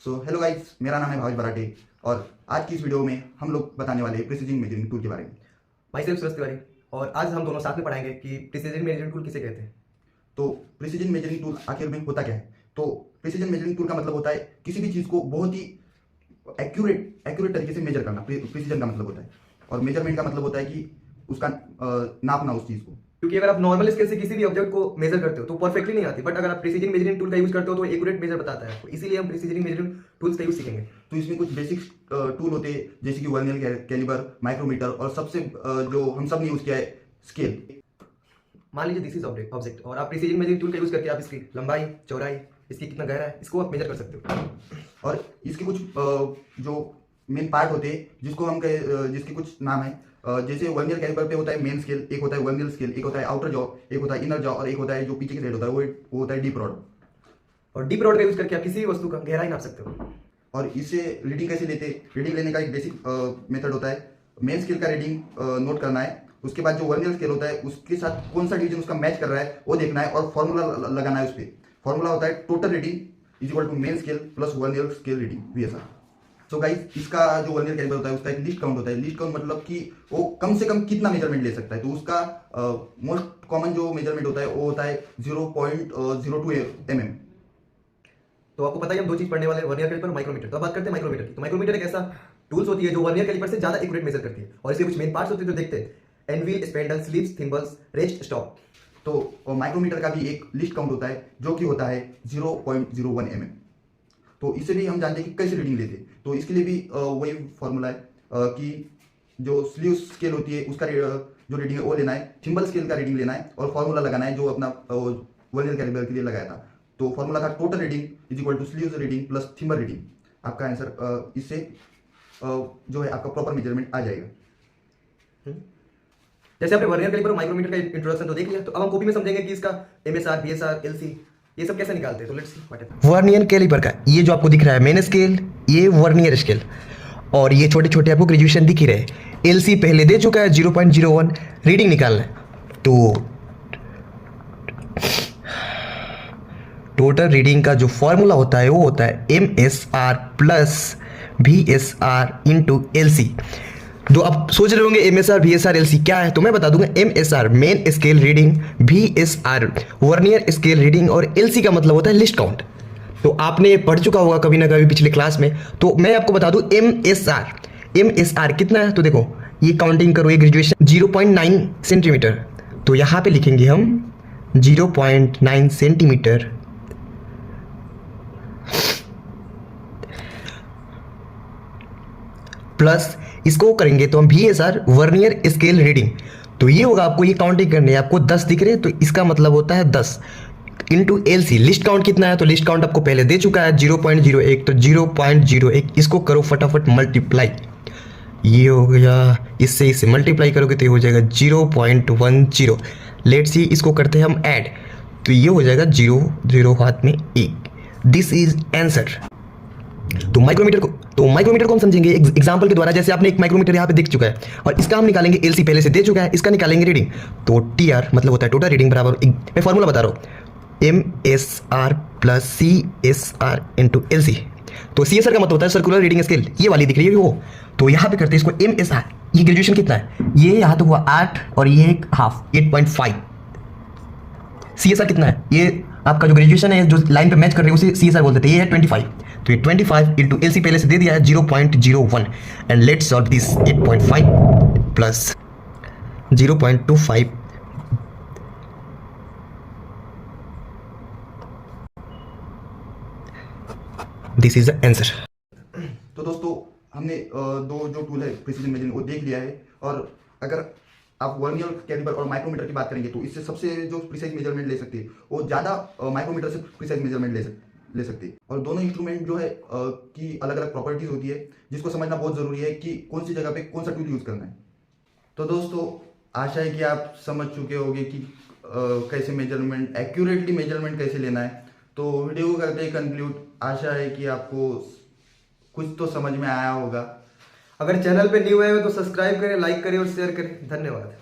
Hello guys, मेरा नाम है भावेश बराटे और आज की इस वीडियो में हम लोग बताने वाले हैं प्रिसीजन मेजरिंग टूल के बारे में। भाई सेल्फ सूरज तिवारी। और आज हम दोनों साथ में पढ़ाएंगे कि प्रिसीजन मेजरिंग टूल किसे कहते हैं। तो प्रिसीजन मेजरिंग टूल आखिर में होता क्या है? तो प्रिसीजन मेजरिंग टूल का मतलब होता है किसी भी चीज़ को बहुत ही एक्यूरेट तरीके से मेजर करना। प्रिसीजन का मतलब होता है, और मेजरमेंट का मतलब होता है कि उसका नापना उस चीज़ को। क्योंकि अगर आप नॉर्मल स्केल से किसी भी ऑब्जेक्ट को मेजर करते हो तो परफेक्टली नहीं आती, बट अगर आप प्रिसीजन मेजरिंग टूल का यूज करते हो तो एक्यूरेट मेजर बताता है आपको। इसीलिए हम प्रिसीजन मेजरिंग टूल्स का यूज सीखेंगे। तो इसमें कुछ बेसिक टूल होते हैं जैसे कि वर्नियर कैलिबर, माइक्रोमीटर, और सबसे जो हम सब ने यूज किया है, स्केल। मान लीजिए दिस इज ऑब्जेक्ट और आप प्रिसीजन मेजरिंग टूल का यूज करके आप इसकी लंबाई, चौड़ाई, इसकी कितना गहरा है, इसको आप मेजर कर सकते हो। और इसके कुछ जो मेन पार्ट होते हैं जिसको हम जिसके कुछ नाम है, जैसे वर्नियर कैलिपर पे होता है मेन स्केल, एक होता है वर्नियर स्केल, एक होता है आउटर जॉ, एक होता है इनर जॉ, और एक होता है जो पीछे की साइड होता है वो होता है डीप रॉड। और डीप रॉड का यूज करके आप किसी भी वस्तु का गहराई नाप सकते हो। और इससे रीडिंग कैसे लेते? रीडिंग लेने का एक बेसिक मेथड होता है। मेन स्केल का रीडिंग नोट करना है, उसके बाद जो वर्नियर स्केल होता है उसके साथ कौन सा डिवीजन उसका मैच कर रहा है वो देखना है, और फॉर्मूला लगाना है उस पर। फॉर्मूला होता है total reading is equal to main scale plus vernier scale reading, VSR। So guys, इसका जो वर्नियर कैलिपर होता है उसका एक लिस्ट काउंट होता है। लिस्ट काउंट मतलब कि वो कम से कम कितना मेजरमेंट ले सकता है। तो उसका मोस्ट कॉमन जो मेजरमेंट होता है वो होता है 0.02 mm। तो आपको पता है हम दो चीज पढ़ने वाले हैं, वर्नियर कैलिपर और माइक्रोमीटर। तो अब बात करते हैं माइक्रोमीटर की। तो माइक्रोमीटर एक ऐसा टूल्स होती है जो वर्नियर कैलिपर से ज्यादा एक्यूरेट मेजर करती है, और इसके कुछ मेन पार्ट्स होते हैं जो देखते हैं: एनवील, स्पेंडल, स्लीव्स, थिम्बल्स, रेस्ट, स्टॉप। तो माइक्रोमीटर का भी एक लिस्ट काउंट होता है जो कि होता है 0.01 mm। तो इससे भी हम जानते हैं कि कैसे रीडिंग लेते हैं। तो इसके लिए भी वही फॉर्मूला है कि जो स्लीव स्केल होती है उसका जो रीडिंग है वो लेना है, थिम्बल स्केल का रीडिंग लेना है, और फॉर्मूला लगाना है जो अपना वर्नियर कैलिपर के लिए लगाया था। तो फॉर्मूला था total reading is equal to sleeves reading plus thimble reading. आपका आंसर इससे जो है आपका प्रॉपर मेजरमेंट आ जाएगा। जैसे आपने वर्नियर कैलिपर और माइक्रोमीटर का इंट्रोडक्शन तो देख लिया, तो अब हम कॉपी में समझेंगे कि इसका MSR, VSR, LC ये सब कैसे निकालते हैं। तो let's see what is vernier caliper का ये जो आपको दिख रहा है मेन स्केल, ये वर्नियर स्केल, और ये छोटे छोटे आपको ग्रेजुएशन दिख ही रहे। LC पहले दे चुका है 0.01 रीडिंग निकालना है। तो टोटल रीडिंग का जो फॉर्मूला होता है वो होता है MSR plus VSR into LC। तो आप सोच रहे होंगे MSR, VSR, LC क्या है, तो मैं बता दूंगा। MSR main scale reading, VSR vernier scale reading, और LC का मतलब होता है लिस्ट काउंट। तो आपने पढ़ चुका होगा कभी ना कभी पिछले क्लास में। तो मैं आपको बता दूं MSR कितना है। तो देखो ये काउंटिंग करो, ये ग्रेजुएशन 0.9 सेंटीमीटर। तो यहां पे लिखेंगे हम 0.9 सेंटीमीटर प्लस इसको करेंगे तो हम VSR वर्नियर स्केल रीडिंग। तो ये होगा, आपको ये काउंटिंग करनी है। आपको 10 दिख रहे हैं तो इसका मतलब होता है 10 इंटू LC। लिस्ट काउंट कितना है, तो लिस्ट काउंट आपको पहले दे चुका है 0.01। तो 0.01 इसको करो फटाफट मल्टीप्लाई, ये हो गया। इससे मल्टीप्लाई करोगे तो ये हो जाएगा 0.10। लेट्स सी इसको करते हैं हम ऐड, तो ये हो जाएगा 0 0 हाथ में 1। This is answer. तो माइक्रोमीटर को हम समझेंगे एग्जांपल के द्वारा। जैसे आपने एक माइक्रोमीटर यहाँ पे देख चुका है, और इसका हम निकालेंगे LC पहले से दे चुका है, इसका निकालेंगे रीडिंग। तो TR मतलब होता है टोटल रीडिंग बराबर, मैं फॉर्मूला बता रहा हूँ, MSR plus CSR into LC। तो CSR का मतलब होता है सर्कुलर रीडिंग स्केल, ये वाली दिख रही है वो। तो यहाँ पे करते हैं इसको MSR। ये ग्रेजुएशन कितना है, ये यहाँ तो हुआ 8 और ये एक हाफ 8.5। CSR कितना है, ये आपका जो ग्रेजुएशन है जो लाइन पे मैच कर रहे हैं उसे CSR बोलते थे, ये है 25। तो ये 25 इंटू LC पहले से दे दिया है 0.01। And let's solve this 8.5 plus 0.25 this is the answer. तो दोस्तों, हमने दो जो टूल है प्रिसीजन मेजरिंग वो देख लिया है। और अगर आप वर्नियर कैलिपर और माइक्रोमीटर की बात करेंगे तो इससे सबसे जो प्रिसाइज मेजरमेंट ले सकती है वो ज़्यादा माइक्रोमीटर से प्रिसाइज मेजरमेंट ले सकती है। और दोनों इंस्ट्रूमेंट जो है की अलग अलग प्रॉपर्टीज होती है जिसको समझना बहुत ज़रूरी है कि कौन सी जगह पे कौन सा टूल यूज़ करना है। तो दोस्तों, आशा है कि आप समझ चुके होंगे कि कैसे मेजरमेंट, एक्यूरेटली मेजरमेंट कैसे लेना है। तो वीडियो को करते ही कंक्लूड। आशा है कि आपको कुछ तो समझ में आया होगा। अगर चैनल पे न्यू आए हो तो सब्सक्राइब करें, लाइक करें और शेयर करें। धन्यवाद।